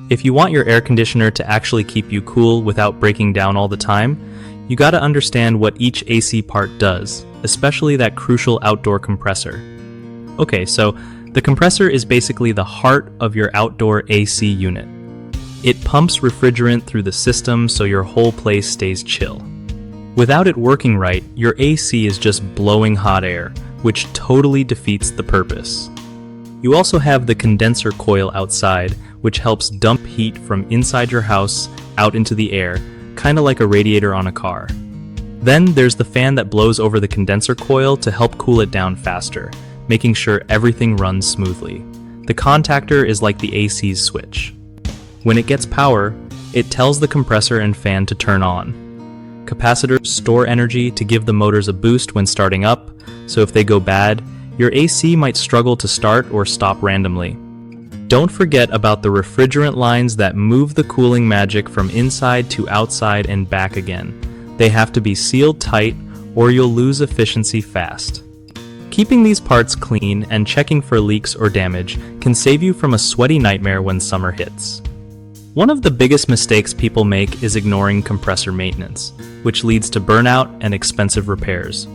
If you want your air conditioner to actually keep you cool without breaking down all the time, you gotta understand what each AC part does, especially that crucial outdoor compressor. Okay, so the compressor is basically the heart of your outdoor AC unit. It pumps refrigerant through the system so your whole place stays chill. Without it working right, your AC is just blowing hot air, which totally defeats the purpose. You also have the condenser coil outside, which helps dump heat from inside your house out into the air, kind of like a radiator on a car. Then there's the fan that blows over the condenser coil to help cool it down faster, making sure everything runs smoothly. The contactor is like the AC's switch. When it gets power, it tells the compressor and fan to turn on. Capacitors store energy to give the motors a boost when starting up, so if they go bad, your AC might struggle to start or stop randomly. Don't forget about the refrigerant lines that move the cooling magic from inside to outside and back again. They have to be sealed tight or you'll lose efficiency fast. Keeping these parts clean and checking for leaks or damage can save you from a sweaty nightmare when summer hits. One of the biggest mistakes people make is ignoring compressor maintenance, which leads to burnout and expensive repairs.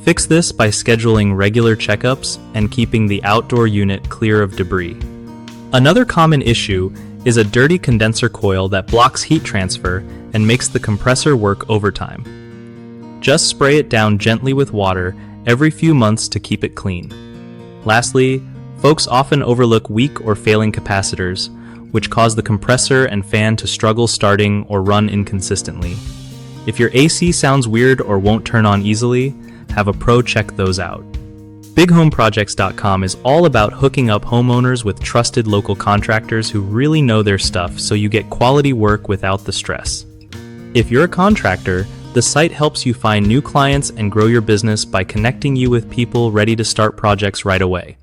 Fix this by scheduling regular checkups and keeping the outdoor unit clear of debris. Another common issue is a dirty condenser coil that blocks heat transfer and makes the compressor work overtime. Just spray it down gently with water every few months to keep it clean. Lastly, folks often overlook weak or failing capacitors, which cause the compressor and fan to struggle starting or run inconsistently. If your AC sounds weird or won't turn on easily, have a pro check those out. BigHomeProjects.com is all about hooking up homeowners with trusted local contractors who really know their stuff so you get quality work without the stress. If you're a contractor, the site helps you find new clients and grow your business by connecting you with people ready to start projects right away.